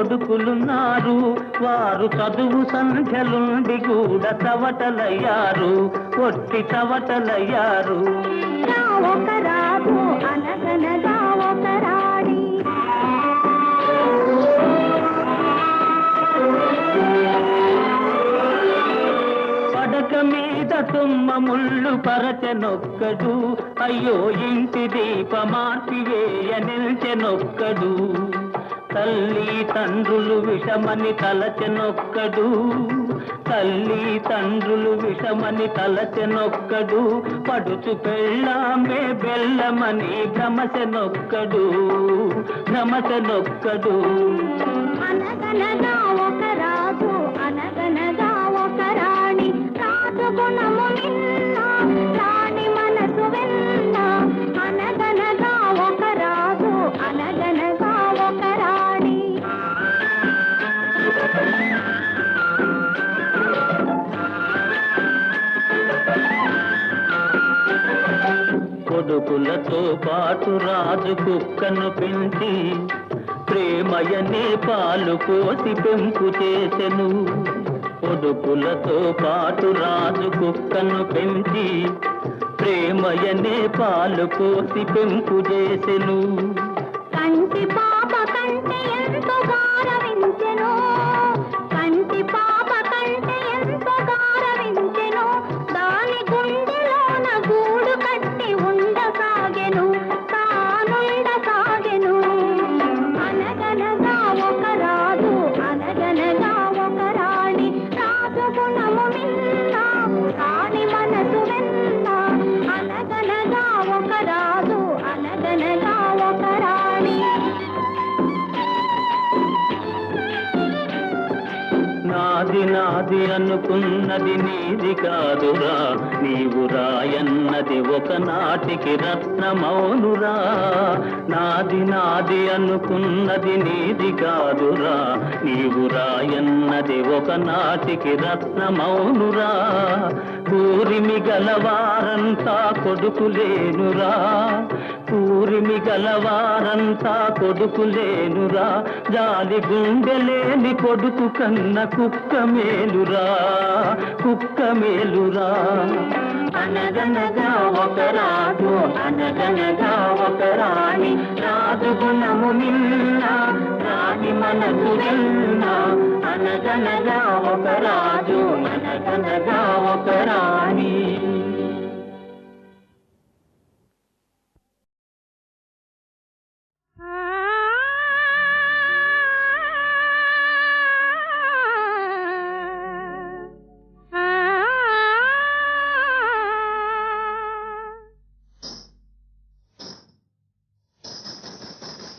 కొడుకులున్నారు, వారు చదువు సంఖ్యలుండి కూడా చవటలయ్యారు, ఒట్టి చవటలయ్యారు. ఒక రాజు అనగనగా ఒక రాణి, పడక మీద తుమ్మ ముళ్ళు పరచెనొక్కడు, అయ్యో ఇంటి దీపమార్పివేయ నిల్చెనొక్కడు. తల్లి తండ్రులు విషమని తలచెనొక్కడు, తల్లి తండ్రులు విషమని తలచెనొక్కడు. పడుచు పెళ్ళామే బెల్లమని భ్రమచెనొక్కడు, భ్రమచెనొక్కడు. అనగనగా ఒక రాజు అనగనగా ఒక రాణి, రాజు గుణము నిన్న రాణి మనసు వెన్న. అనగనగా ఒక రాజు అనగనగా ఒక రాణి. కొడుకులతో పాటు రాజు కుక్కను పెంచి ప్రేమయనే పాలు పోసి పెంపు చేసెను. కొడుకులతో పాటు రాజు కుక్కను పెంచి ప్రేమయనే పాలు పోసి పెంపు చేసెను. కంటి పాప కంటే ఎంతో గారవించెను, కంటి పాప కంటే ఎంతో గారవించెను. దాని గుండెలోన గూడు కట్టి ఉండసాగెను, తానుండసాగెను. అనగనగా ఒక రాజు అనగనగా ఒక రాణి, రాజు గుణము నిన్న రాణి మనసు వెన్న. అనగనగా ఒక రాజు అనగనగా ఒక రాణి. నాది నాది అనుకున్నది నీది కాదురా, నీవు రాయన్నది ఒకనాటికి రత్నమౌనురా. నాది నాది అనుకున్నది నీది కాదురా, నీవు రాయన్నది ఒకనాటికి రత్నమౌనురా. కూరిమి గలవారంతా కొడుకులేనురా, కూరిమి గలవారంతా కొడుకులేనురా. జాలి గుండెలేని కొడుకు కన్న కుక్క మేలురా, కుక్క మేలురా. అనగనగా ఒక రాజు అనగనగా ఒక రాణి, రాజు గుణము నిన్న రాణి మనసు వెన్న. అనగనగా ఒక రాజు అనగనగా ఒక రాణి.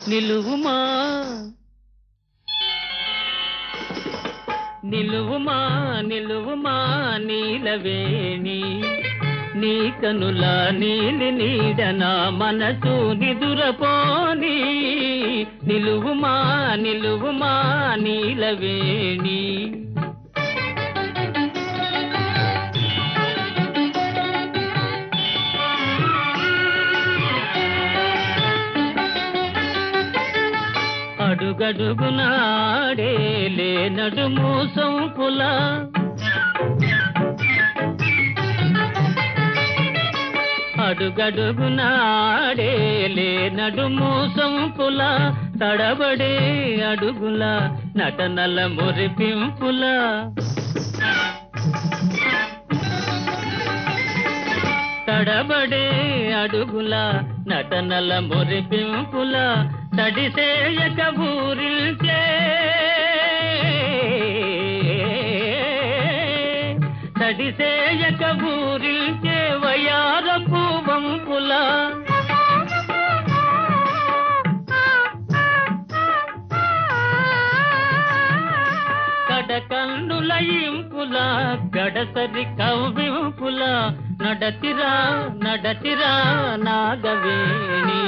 నిలువుమా నిలువుమా నిలువుమా నీలవేణి, నీ కనుల నీలి నీడన మనసు నిదురపోని. నిలువుమా నిలువుమా నీలవేణి. అడుగడుగునాడేలే నడుము సొంపుల, అడుగడుగునాడేలే నడుము సొంపుల. తడబడే అడుగుల నటనల మురిపింపుల, తడబడే అడుగుల నటనల మురిపింపుల. తడిసేయక ఊరిల్చే తడిసేయక ఊరిల్చే వయారపు వంపుల. కడకన్నుల ఇంపుల గడసరి కవ్వింపుల. నడతిరా నడతిరా నాగవేణి,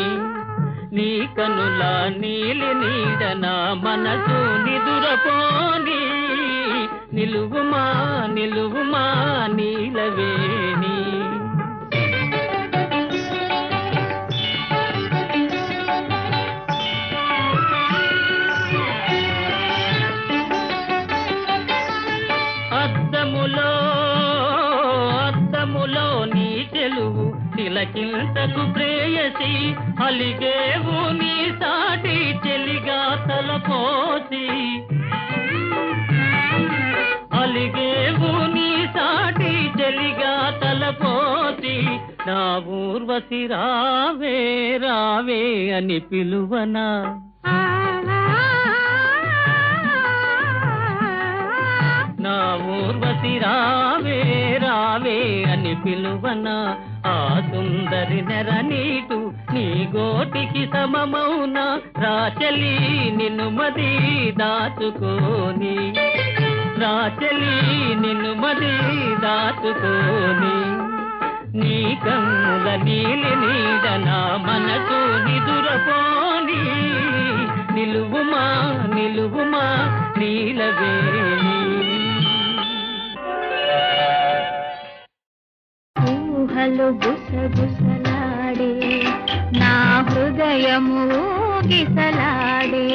నీ కనుల నీలి నీడన మనసు నిదురపోని. నిలువుమా నిలువుమా నీలవేణి. చెలువు తిలకింతకు ప్రేయసి అలిగేవు నీ సాటి చెలిగా తలపోసి అలిగేవు నీ సాటి చెలిగా తలపోసి నా ఊర్వశి రావే రావే అని పిలువనా నా ఊర్వశి రావే రావే అని పిలువనా ఆ సుందరి నెర నీటు నీ గోటికి సమమౌన రాచలి నిన్ను మది దాచుకోని రాచలి నిన్ను మది దాచుకోని నీ కన్నుల నీలి నీడ నా మనసు నిదురపోని నిలువుమా నిలువుమా నీలవేణి ఊహలు గుసగుసలాడే నా హృదయము గిసలాడే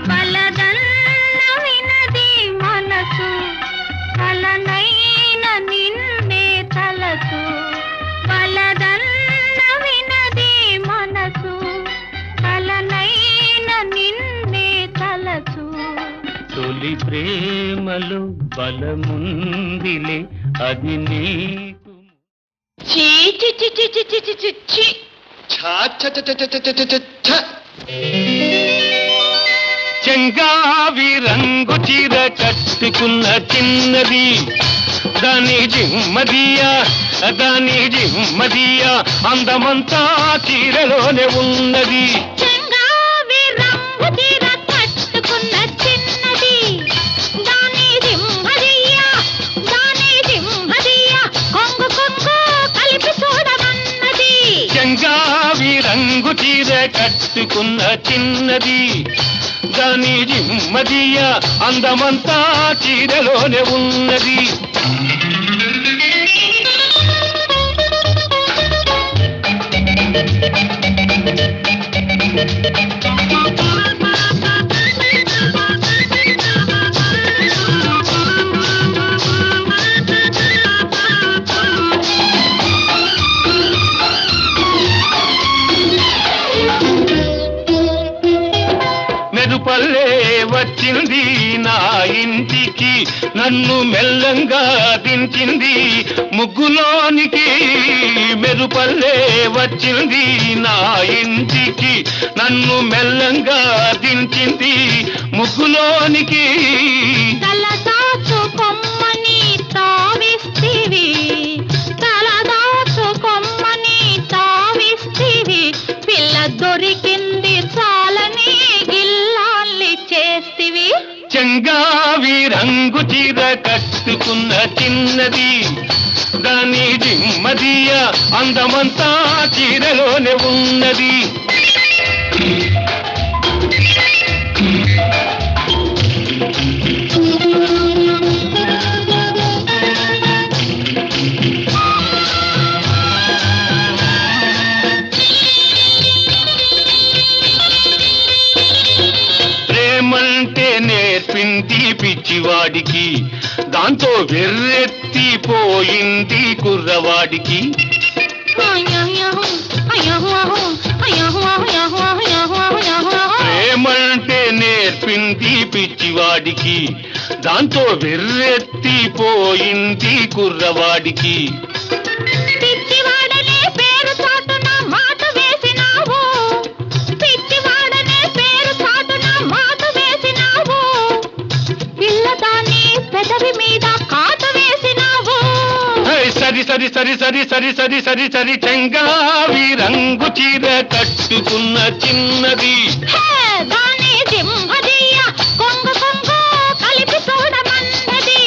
బలదన్న వినది మనసు కలనైన నిన్నే తలసు బలదన్న వినది మనసు కలనైన నిన్నే తలసు తొలి ప్రేమలు బలముందిలే అది నీకు చీ చీ చీ చీ చీ చీ చీ చీ చెంగావి రంగు చీర కట్టుకున్న చిన్నది దాని జిమ్మదియా అందమంతా చీరలోనే ఉన్నది చెంగావి రంగు చీర కట్టుకున్న చిన్నది దాని జిమ్మదియా కొంగు కొంగు కలిపి చూడమన్నది చెంగావి రంగు చీర కట్టుకున్న చిన్నది దాని జిమ్మదియా అందమంతా చీరలోనే ఉన్నది మెరుపల్లే వచ్చింది నా ఇంటికి నన్ను మెల్లంగా దించింది ముగ్గులోనికి మెరుపల్లే వచ్చింది నా ఇంటికి నన్ను మెల్లంగా దించింది ముగ్గులోనికి తలదాచు కొమ్మని తావిస్తివి పిల్ల దొరికింది చాలని గిల్లాల్ని చేస్తివి చెంగావి రంగు చీర కట్టుకున్న చిన్నది దాని జిమ్మదియా అందమంతా చీరలోనే ఉన్నది ప్రేమంటే నేర్పింది పిచ్చివాడికి దాంతో వెర్రెత్తిపోయింది కుర్రవాడికి ప్రేమంటే నేర్పింది పిచ్చివాడికి దాంతో వెర్రెత్తిపోయింది కుర్రవాడికి పిచ్చివాడనే పేరు చాటున మాట వేసినావు పిల్లదాన్ని పెదవి మీద కాటు వేసినావు సరి చెంగావి రంగు చీర కట్టుకున్న చిన్నది దాని జిమ్మదియ కొంగు కొంగు కలిపి చూడమన్నది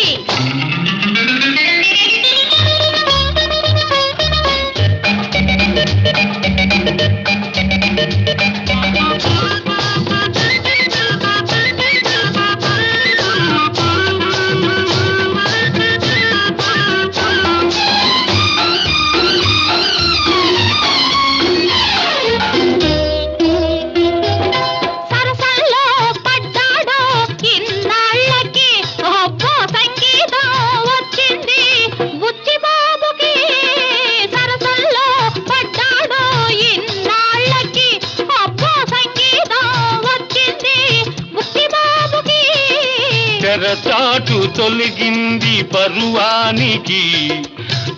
తెరచాటు తొలగింది పరువానికి,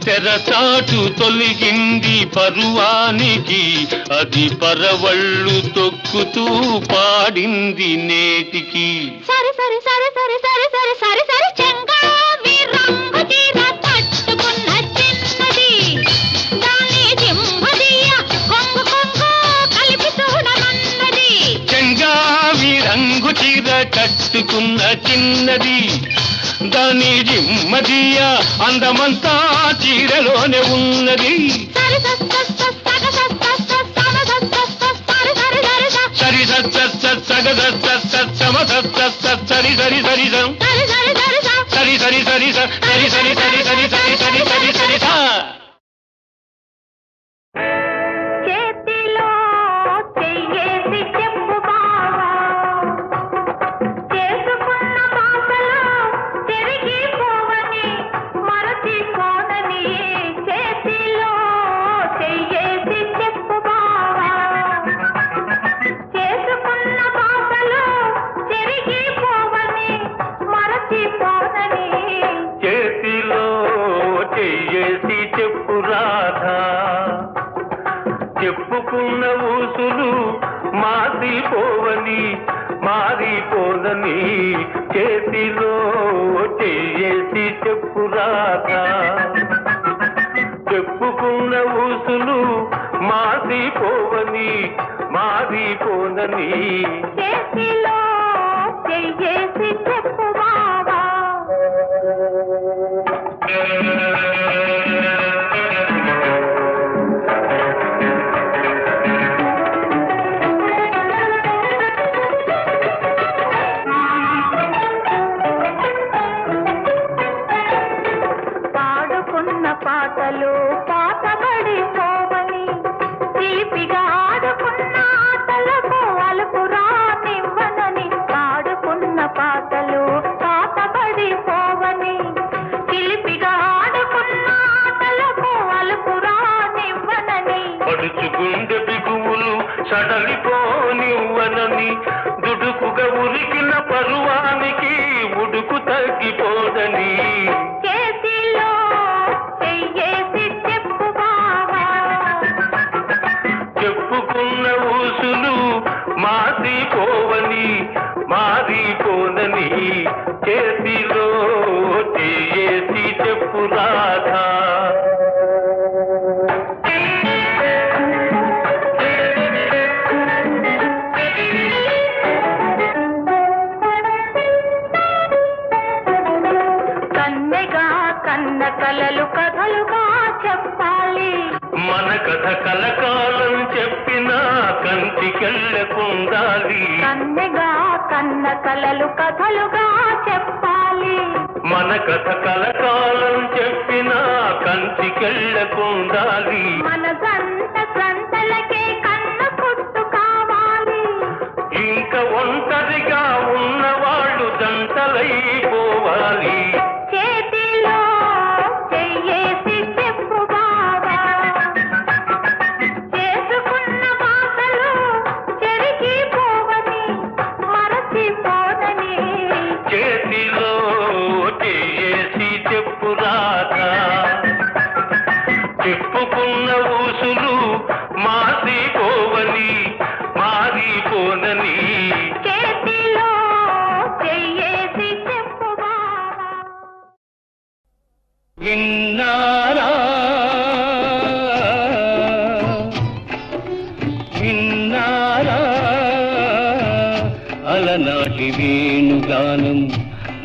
తెరచాటు తొలగింది పరువానికి, అది పరవళ్ళు తొక్కుతూ పాడింది నేటికి. సరి సరి సరి సరి సరి సరి సరి సరి చెంగావి రంగు చీర కట్టుకున్న చిన్నది, దాని జిమ్మదియ కొంగు కొంగు కలిపి చూడమన్నది. చెంగావి రంగు చీర కట్టుకున్న చిన్నది, దాని జిమ్మదియ అందమంతా చీరలోనే ఉన్నది. సరి సరి సరి సరి సరి సరి సరి సగద సమ సరి సరి సరి సరి సరి సరి సరి సరి సరి సరి సరి సరి సరి సరి సరి సా. చేతిలో చెయ్యేసి చెప్పు బావా, చేసుకున్న బాసలో చెరిగిపోవని మరచిపోనని. చేతిలో చెయ్యేసి చెప్పు బావా, చేసుకున్న బాసలో చెరిగిపోవని మరచిపోనని. చేతిలో చెయ్యేసి చెప్పు రాధా, చెప్పుకున్న ఊసులు మారిపోవని మారిపోదని. చేతిలో చెయ్యేసి చెప్పు రాధా, చెప్పుకున్న ఊసులు మారిపోవని మారిపోదని. చేతిలో చెయ్యేసి చెప్పు బావా. పాడుకున్న పాటలు పాతబడిపోవని, తీపిగా ఆడుకున్న ఆటలకు అలుపు రానివ్వనని. పాడుకున్న పాటలు పాతబడిపోవని, చిలిపిగా ఆడుకున్న ఆటలకు అలుపు రానివ్వనని. పడుచుకుండే బిగువులు సడలిపోనివ్వనని, దుడుకుగా ఉరికిన పరువానికి ఉడుకు తగ్గిపోదని. చేతిలో చెయ్యేసి చెప్పు బావా, చెప్పుకున్న ఊసులు మారిపోవని మారిపోనని. చేతిలో చేసి చెప్పు రాధా. కన్నెగా కన్న కలలు కథలుగా చెప్పాలి, మన కథ కలకాలం చెప్పినా కంటికెళ్ళకుండాలి. కన్నెగా కన్న కలలు కథలుగా చెప్పాలి. మన కథ కలకాలం చెప్పినా కంటికెళ్ళకుండాలి. మన జంట సంతలకే కన్న పుట్టు కావాలి. ఇంకా ఒంటరిగా ఉన్నవాళ్ళు జంటలైపోవాలి. చేతిలో చెయ్యేసి చెప్పు బావా, చేసుకున్న బాసలు చెరిగిపోవని మరచిపోదని. చేతిలో చేసి చెప్పు రాధా, చెప్పుకున్న ఊసులు మారిపోవని మారిపోనని. చేతిలో చెయ్యేసి చెప్పు బావా. విన్నారా విన్నారా అలనాటి వేణుగానం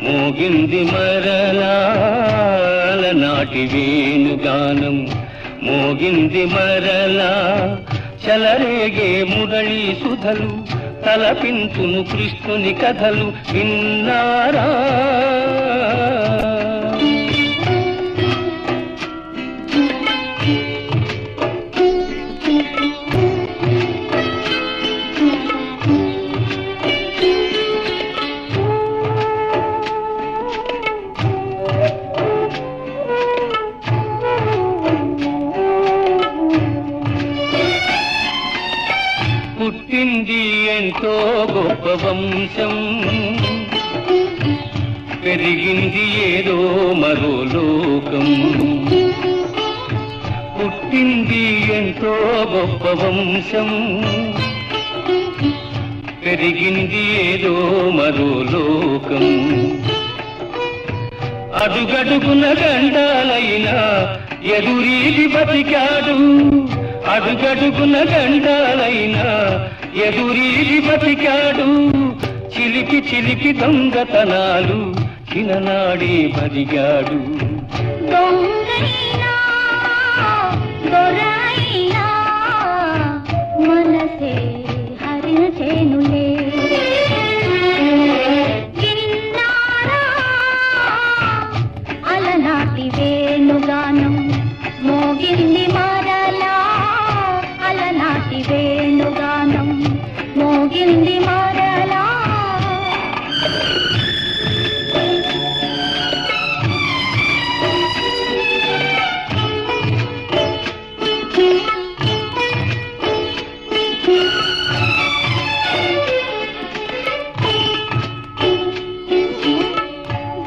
మోగింది మరలా, అలనాటి వేణుగానం మోగింది మరలా. చలరేగే మురళీ సుధలు తలపించును కృష్ణుని కథలు. విన్నారా పుట్టింది ఎంతో గొప్ప వంశం, పెరిగింది ఏదో మరో లోకం, పుట్టింది ఎంతో గొప్ప వంశం. పెరిగింది ఏదో మరో లోకం, అడుగడుగున గండాలైనా ఎదురీది బతికాడు. అడుగడుగున గండాలైనా ఎదురీది బతికాడు. చిలిపి చిలిపి దొంగతనాలు చిన్ననాడే బదిగాడు. దొంగైనా దొరైనా మనసే హరించేనులే. విన్నారా అలనాటి వేణుగానం మోగింది మరలా. అలనాటి వేణుగానం మోగింది మరలా.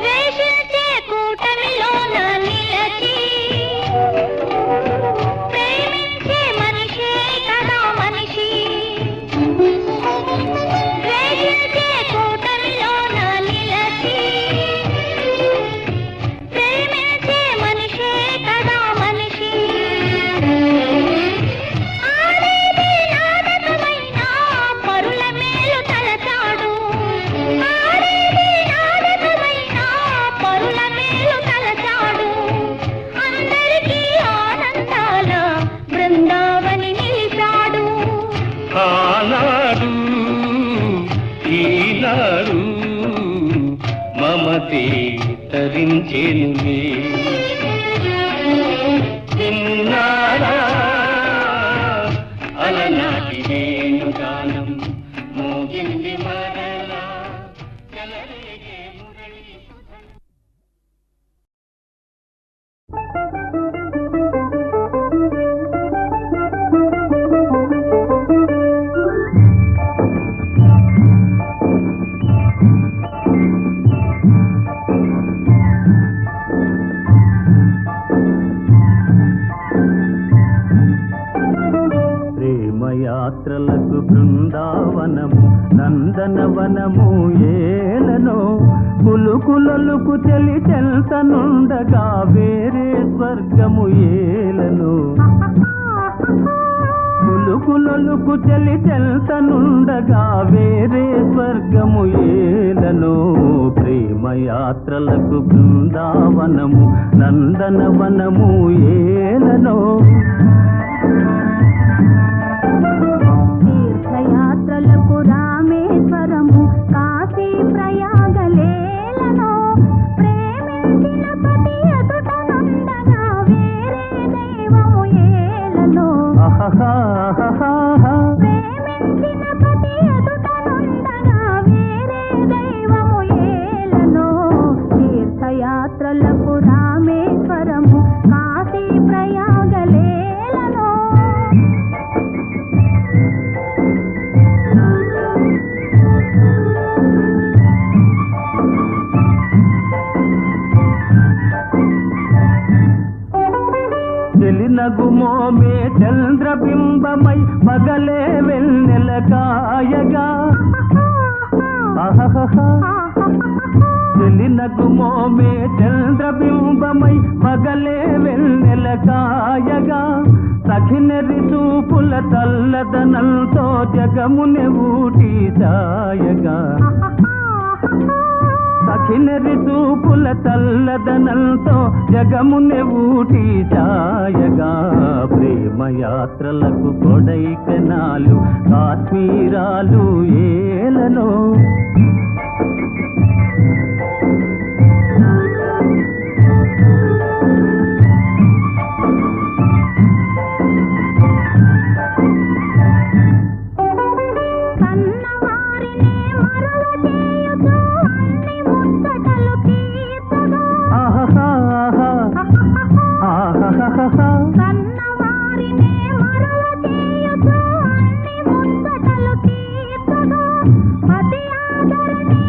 ద్వేషించే కూటమిలోన నిలచి ప్రేమించే మనిషే కదా మనిషి. ద్వేషించే కూటమిలోన నిలచి ప్రేమించే మనిషే కదా మనిషి. ఆడేది నాటకమైనా పరుల మేలు తలచాడు. ఆడేది నాటకమైనా పరుల మేలు తలచాడు. అందరికీ ఆనందాల బృందావని నిలిచాడు. ఆనాడు ఈనాడు మమతే తరించేనులే. విన్నారా అలనాటి వేణుగానం మోగింది మరలా. చెలరేగే మురళి సుధ. ప్రేమయాత్రలకు బృందావనము నందనవనము ఏలనో. కులుకులొలుకు చెలి చెల్తనుండగా వేరే స్వర్గము ఏలనో. కులుకులొలుకు చెలి చెల్తనుండగా వేరే స్వర్గము ఏలనో. ప్రేమయాత్రలకు బృందావనము నందనవనము ఏలనో. తీర్థయాత్రలకు రామేశ్వరము కాశీ ప్రయాగలేలనో. ప్రేమించిన పతి ఎదుటనుండగా వేరే దైవము ఏలనో. ప్రేమించిన పతి ఎదుటనుండగా వేరే దైవము ఏలనో. తీర్థయాత్రలకు రామేశ్వరము కాశీ ప్రయాగలేలనో. చెలినగుమోమే చంద్రబింబమై పగలే వెన్నెల కాయగా. చెలినగుమోమే చంద్రబింబమై పగలే వెన్నెల కాయగా. సఖినెరి చూపుల తల్లదనంతో జగముని ఊటి సాయగా. సఖినెరి చూపుల తల్లదనంతో జగముని ఊటి ఛాయగా. ప్రేమయాత్రలకు కొడైకెనాలు కాశ్మీరాలు ఏలనో. కన్నవారినే మరువ చేయుచు అన్ని ముచ్చటలు తీర్చగా. కన్నవారినే మరువ చేయుచు అన్ని ముచ్చటలు తీర్చగా. పతి ఆదరణే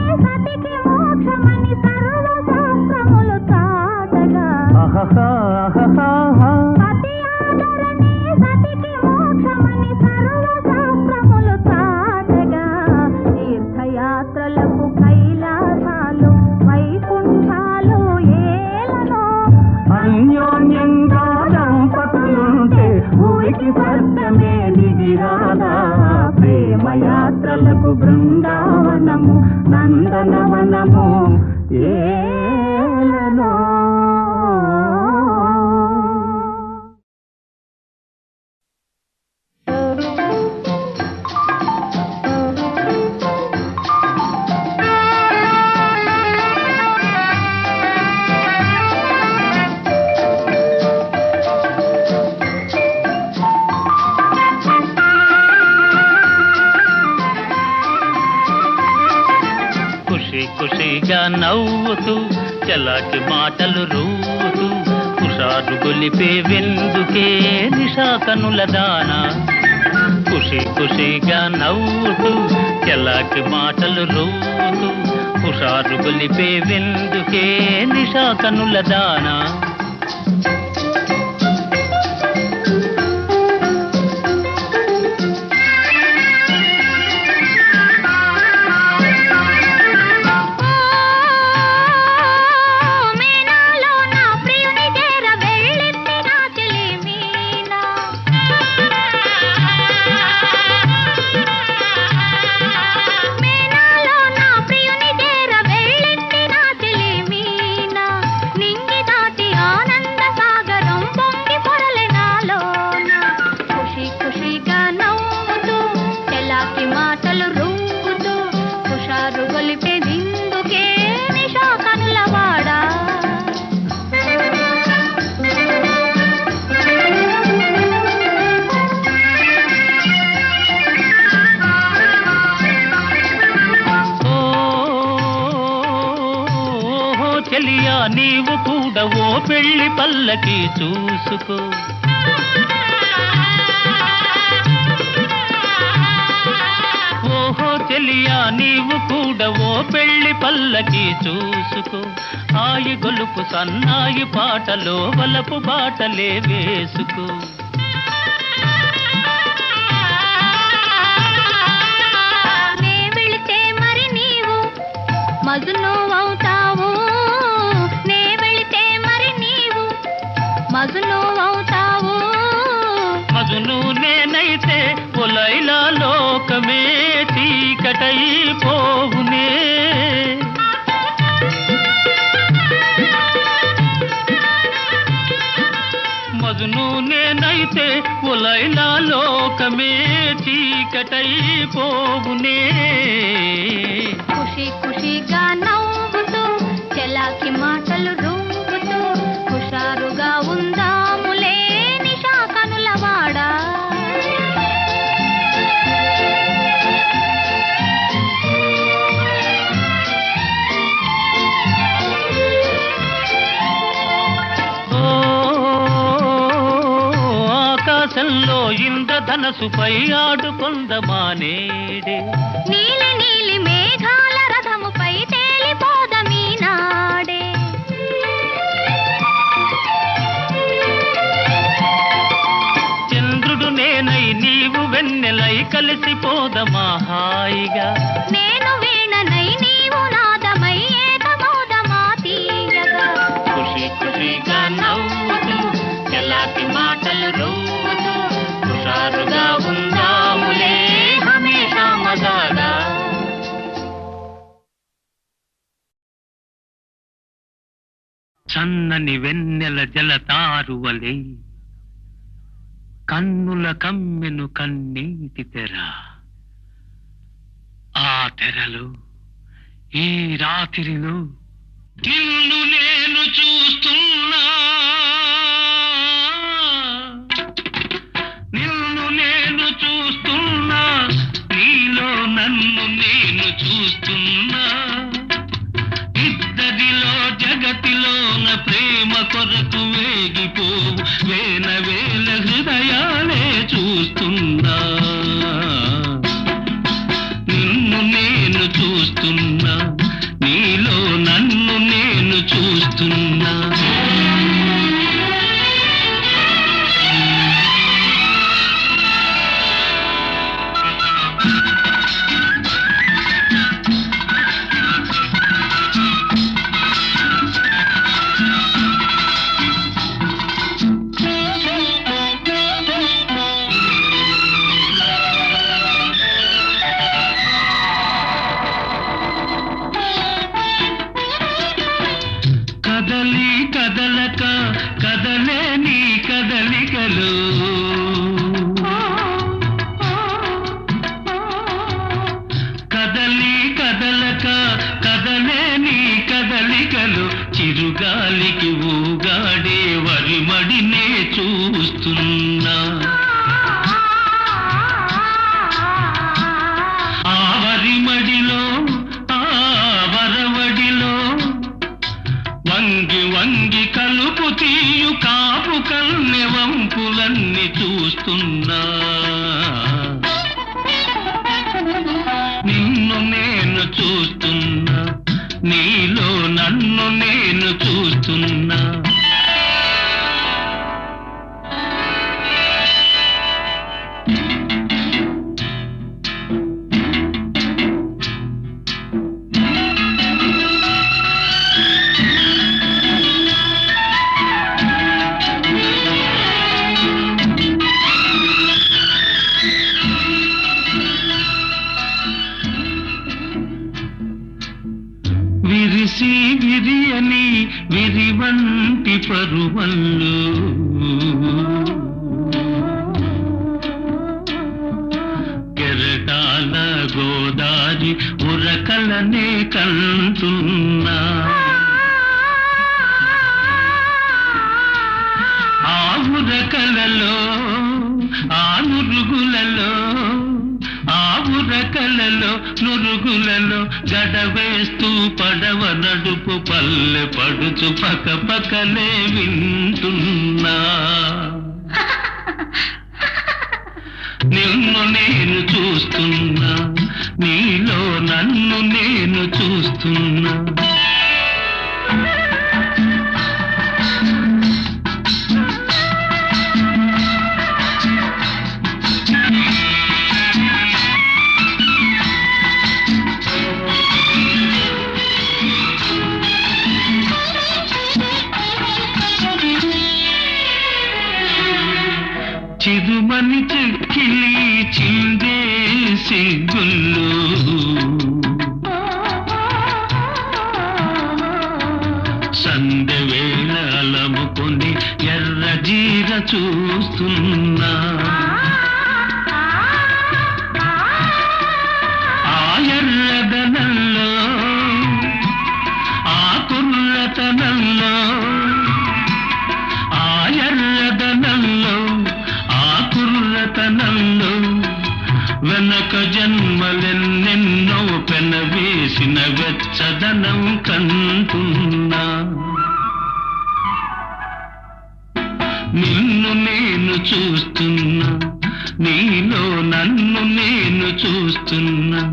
ఆహాహా. సతి ఆదరణే సతికి మోక్షమని సర్వశాస్త్రములు చాటగా తీర్థయాత్రలకు కైలాసాలు వైకుంఠాలు ఏలనో అన్యోన్యంగా దంపతులుంటే ఊరికి స్వర్గమే దిగిరాదా ప్రేమయాత్రలకు బృందావనము నందనవనము ఏలనో. ఖుషి ఖుషిగా నవ్వుతూ చలాకి మాటలు రూతూ హుషారు గొలిపే వెందుకే నిషా కనుల దాన. ఖుషి ఖుషిగా నవ్వుతూ చలాకి మాటలు రూతూ హుషారు గొలిపే వెందుకే నిషా కనుల దాన. చెలియా నీవు కూడా ఓ పెళ్లి పల్లకి చూసుకో. ఓహో చెలియా నీవు కూడా ఓ పెళ్లి పల్లకి చూసుకో. హాయి గొలుపు సన్నాయి పాటలో వలపు బాటలే వేసుకో. నే వెళితే మరి నీవు మజును అవుతావు, నే వెళితే మరి నీవు మజును అవుతావు. మజును నేనైతే పొలైలా లోకమే చీకటైపోవునే. మజును నేనైతే పొలైలా లోకమే చీకటైపోవునే. ఖుషి ఖుషిగా నవ్వుతూ చెలాకి మాటలు రూపుతూ హుషారుగా ఉందాములే నిషా కనులవాడా. ఆకాశంలో ఇంద్రధనసుపై ఆడుకొందమానేడే. నీలి నీలి మేఘాల రథముపై తేలిపోదమీ నాడే. చంద్రుడు నేనై నీవు వెన్నెలై కలిసిపోదమా హాయిగా. నేను వీణనై నీవు నాదమై ఏకమౌదమా తీయగా. ఖుషి ఖుషిగా నవ్వుతూ చలాకి మాటలు రూతూ హుషారుగా ఉందాములే హమేషా మజాగా. సన్నని వెన్నెల జలతారువలే కన్నుల కమ్మెను కన్నీటి తెర. ఆ తెరలో ఈ రాత్రిలో నిన్ను నేను చూస్తున్నా, నిన్ను నేను చూస్తున్నా, నీలో నన్ను నేను చూస్తున్నా. ఇద్దరిలో జగతిలోన ప్రేమ కొరకు వేగిపోవు వేల వేల హృదయాలే చూస్తున్నా. నిన్ను నేను చూస్తున్నా, నీలో నన్ను నేను చూస్తున్నా. వంపులన్నీ చూస్తున్నా నిన్ను నేను చూస్తున్నా నీలో నన్ను నేను చూస్తున్నా విరిసి విరియని విరివంటి పరువల్లు కెరటాల గోదారి ఉరకలనే కంటున్నా ఆ ఉరకలలో ఆ నురుగులలో ఆ ఉరకలలో నురుగులలో గడవేస్తూ పడవ నడుపు పల్లె పడుచు పక పకలే వింటున్నా నిన్ను నేను చూస్తున్నా నీలో నన్ను నేను చూస్తున్నా చిరుమని చెక్కిలి చిందేసి గుల్లు సందె వేళ అలముకొని ఎర్ర జీర చూస్తున్నా ఆ ఎర్రదనంలో ఆ కుర్రతనంలో ఆ ఎర్రదనంలో కుర్రతనంలో వెనక జన్మలెన్నెన్నో పెనవేసిన వెచ్చదనం కంటున్నా నిన్ను నేను చూస్తున్నా నీలో నన్ను నేను చూస్తున్నా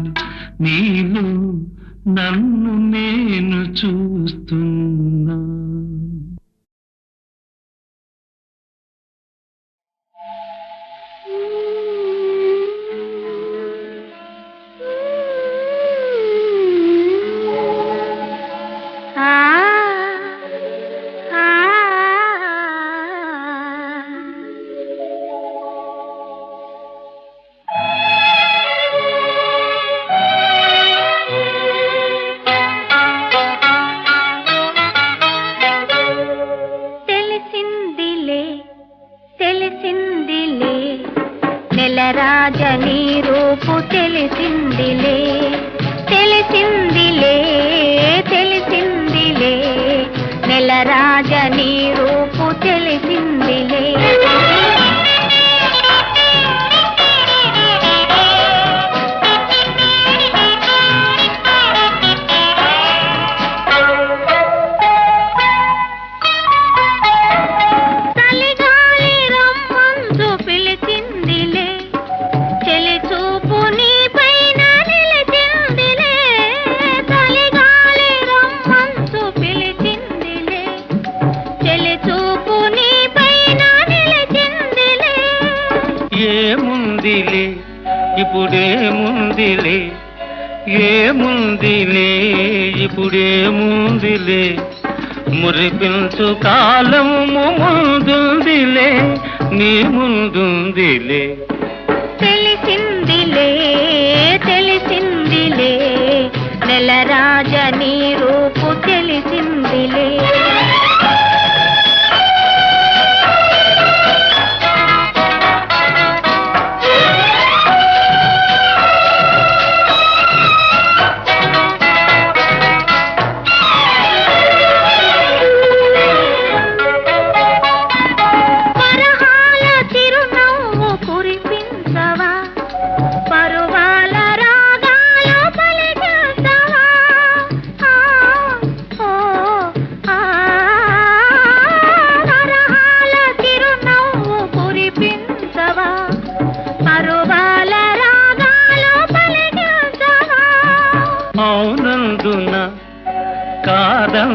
నీలో నన్ను నేను చూస్తున్నా రాజనీ రూపు తెలిసిందిలే తెలిసిందిలే తెలిసిందిలే నెల రాజనీ రూపు తెలిసిందిలే ఇప్పుడేముందిలే ఏముందిలే ఇప్పుడేముందిలే మురిపించు కాలము ముందుందిలే నీ ముందుందిలే తెలిసిందిలే తెలిసిందిలే నెల రాజనీ రూపు తెలిసిందిలే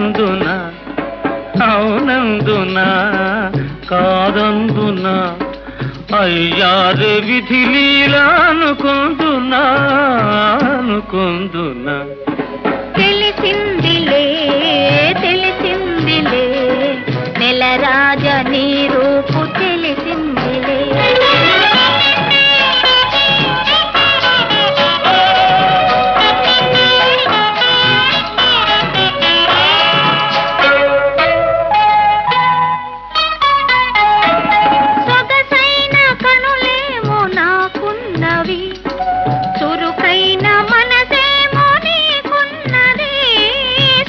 అవునందున అవునందున కాదందున అయ్యారే విధి లీలా అనుకుందునా అనుకుందునా తెలిసిందిలే తెలిసిందిలే నెలరాజ నీ రూపు తెలిసిందిలే సొగసైన కనులేమో నాకున్నవి చురుకైన మనసేమో నీకున్నది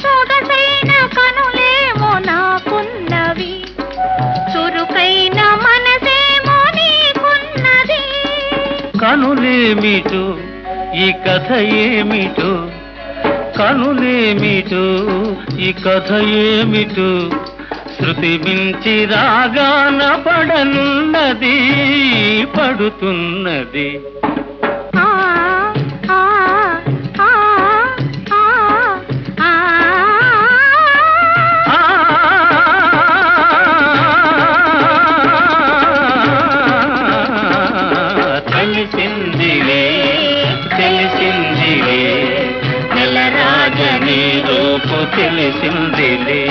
సొగసైన కనులేమో నాకున్నవి చురుకైన మనసేమో నీకున్నది కనులేమిటో ఈ కథ ఏమిటో కనులేమిటో ఈ కథ ఏమిటో శృతి మించి రాగాన పడనున్నది పడుతున్నది ఆ ఆ ఆ ఆ ఆ తెలిసిందిలే తెలిసిందిలే నెలరాజని రూపు తెలిసిందిలే